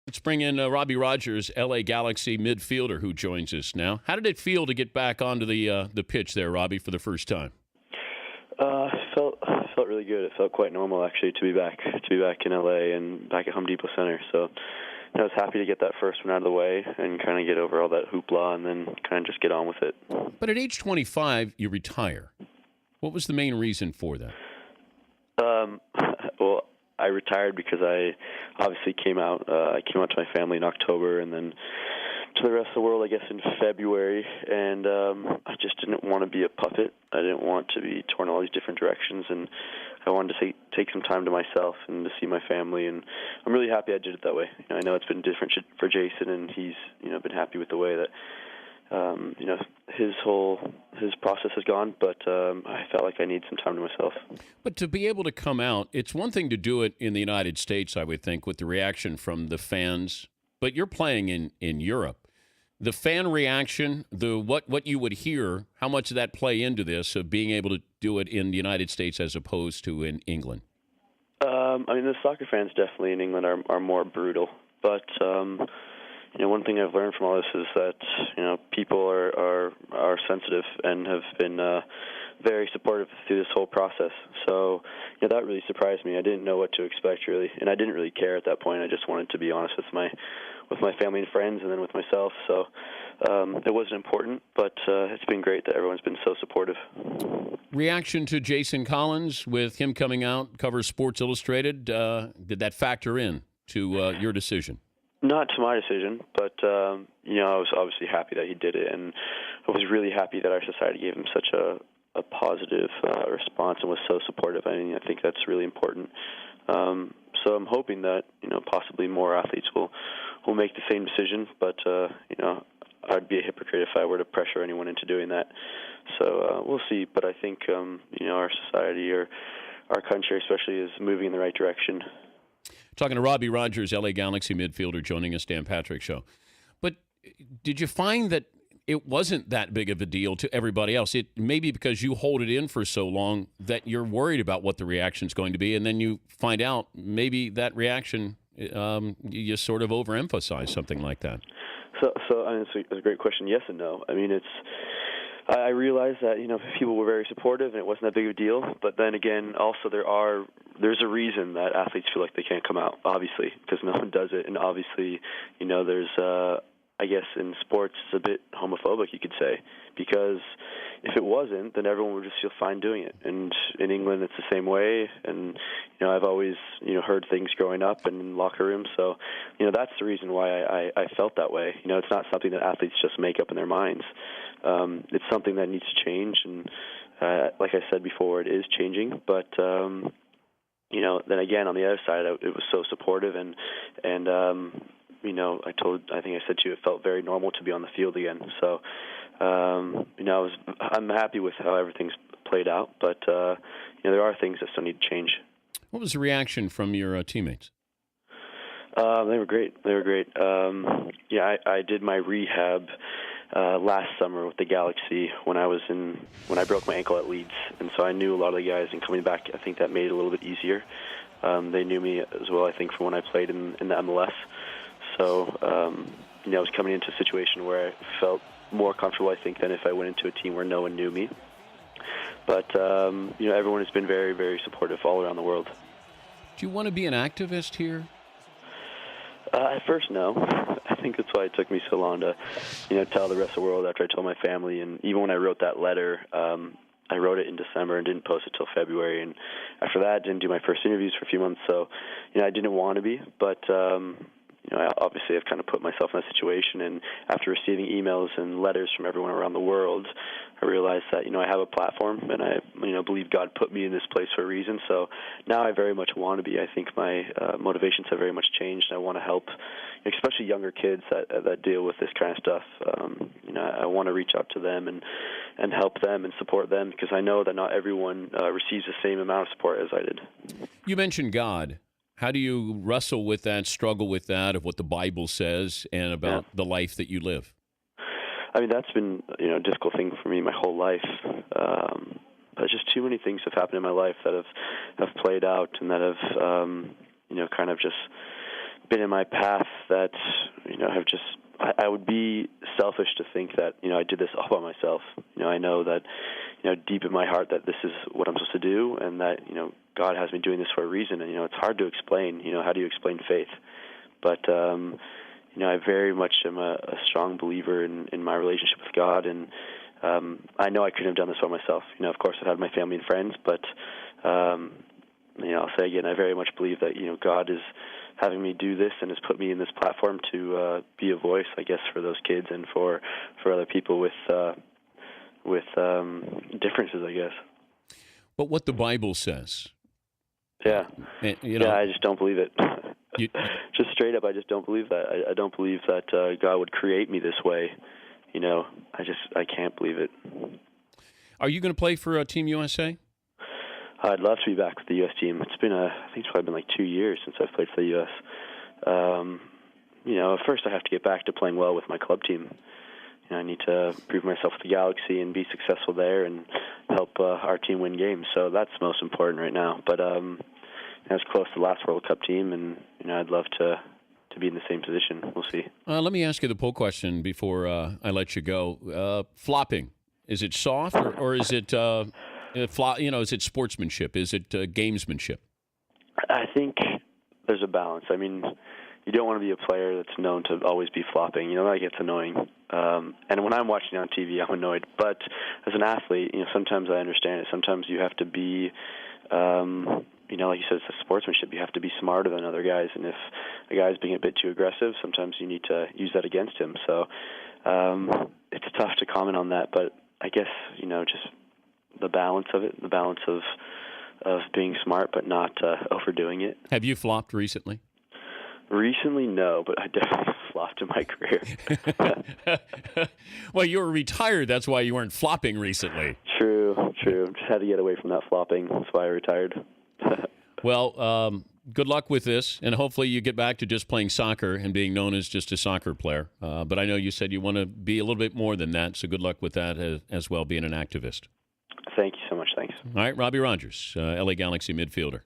Let's bring in Robbie Rogers, LA Galaxy midfielder, who joins us now. How did it feel to get back onto the pitch there, Robbie, for the first time? Felt really good. It felt quite normal actually to be back in LA and back at Home Depot Center. So I was happy to get that first one out of the way and kind of get over all that hoopla and then kind of just get on with it. But at age 25, you retire. What was the main reason for that? Well, I retired because I obviously came out to my family in October and then to the rest of the world, I guess, in February. And I just didn't want to be a puppet. I didn't want to be torn all these different directions. And I wanted to take some time to myself and to see my family. And I'm really happy I did it that way. I know it's been different for Jason, and he's been happy with the way that his process has gone, but I felt like I need some time to myself. But to be able to come out, it's one thing to do it in the United States, I would think, with the reaction from the fans. But you're playing in Europe. The fan reaction, what you would hear, how much did that play into this of being able to do it in the United States as opposed to in England? The soccer fans definitely in England are more brutal, but one thing I've learned from all this is that people are sensitive and have been very supportive through this whole process. So that really surprised me. I didn't know what to expect really, and I didn't really care at that point. I just wanted to be honest with my family and friends, and then with myself. So it wasn't important, but it's been great that everyone's been so supportive. Reaction to Jason Collins with him coming out, cover Sports Illustrated. Did that factor in to your decision? Not to my decision, but I was obviously happy that he did it, and I was really happy that our society gave him such a positive response and was so supportive. I think that's really important. So I'm hoping that possibly more athletes will make the same decision, but I'd be a hypocrite if I were to pressure anyone into doing that. So we'll see, but I think our society or our country especially is moving in the right direction. Talking to Robbie Rogers, LA Galaxy midfielder, joining us, Dan Patrick Show. But did you find that it wasn't that big of a deal to everybody else? It maybe because you hold it in for so long that you're worried about what the reaction's going to be, and then you find out maybe that reaction, you sort of overemphasize something like that. So it's a great question. Yes and no. I realized that people were very supportive and it wasn't that big of a deal. But then again, also there's a reason that athletes feel like they can't come out, obviously, because no one does it. And obviously, there's I guess in sports it's a bit homophobic, you could say, because if it wasn't, then everyone would just feel fine doing it. And in England, it's the same way. And I've always heard things growing up and in locker rooms. So that's the reason why I felt that way. It's not something that athletes just make up in their minds. It's something that needs to change. And like I said before, it is changing. But then again, on the other side, it was so supportive and I think I said to you, it felt very normal to be on the field again. So, I'm happy with how everything's played out, but there are things that still need to change. What was the reaction from your teammates? They were great. I did my rehab last summer with the Galaxy when I broke my ankle at Leeds, and so I knew a lot of the guys. And coming back, I think that made it a little bit easier. They knew me as well, I think, from when I played in the MLS. So, I was coming into a situation where I felt more comfortable, I think, than if I went into a team where no one knew me. But, everyone has been very, very supportive all around the world. Do you want to be an activist here? At first, no. I think that's why it took me so long to, tell the rest of the world after I told my family. And even when I wrote that letter, I wrote it in December and didn't post it till February. And after that, I didn't do my first interviews for a few months. So, I didn't want to be, but obviously I've kind of put myself in that situation. And after receiving emails and letters from everyone around the world, I realized that, I have a platform, and I, believe God put me in this place for a reason. So now I very much want to be. I think my motivations have very much changed. I want to help, especially younger kids that deal with this kind of stuff. I want to reach out to them and help them and support them, because I know that not everyone receives the same amount of support as I did. You mentioned God. How do you wrestle with that, struggle with that, of what the Bible says and about the life that you live? That's been a difficult thing for me my whole life. But just too many things have happened in my life that have played out and that have kind of just been in my path that, have just, I would be selfish to think that, I did this all by myself. I know that, deep in my heart that this is what I'm supposed to do, and that, God has me doing this for a reason. And, it's hard to explain, how do you explain faith? But, I very much am a strong believer in my relationship with God, and I know I couldn't have done this by myself. Of course, I've had my family and friends, but, I'll say again, I very much believe that, God is having me do this and has put me in this platform to be a voice, I guess, for those kids and for other people with differences, I guess. But what the Bible says. Yeah. Yeah, I just don't believe it. Just straight up, I just don't believe that. I don't believe that God would create me this way. I can't believe it. Are you going to play for Team USA? I'd love to be back with the U.S. team. I think it's probably been like 2 years since I've played for the U.S. First I have to get back to playing well with my club team. I need to prove myself with the Galaxy and be successful there and help our team win games. So that's most important right now. But I was close to the last World Cup team, and I'd love to be in the same position. We'll see. Let me ask you the poll question before I let you go. Flopping, is it soft or is it is it sportsmanship? Is it gamesmanship? I think there's a balance. I mean, you don't want to be a player that's known to always be flopping. That gets annoying. And when I'm watching on TV, I'm annoyed. But as an athlete, sometimes I understand it. Sometimes you have to be, like you said, it's a sportsmanship. You have to be smarter than other guys. And if a guy's being a bit too aggressive, sometimes you need to use that against him. So it's tough to comment on that. But I guess, just the balance of it, the balance of being smart but not overdoing it. Have you flopped recently? Recently, no, but I definitely flopped in my career. Well, you were retired. That's why you weren't flopping recently. True. Just had to get away from that flopping. That's why I retired. Well, good luck with this, and hopefully you get back to just playing soccer and being known as just a soccer player. But I know you said you want to be a little bit more than that, so good luck with that as well, being an activist. Thank you so much. Thanks. All right, Robbie Rogers, LA Galaxy midfielder.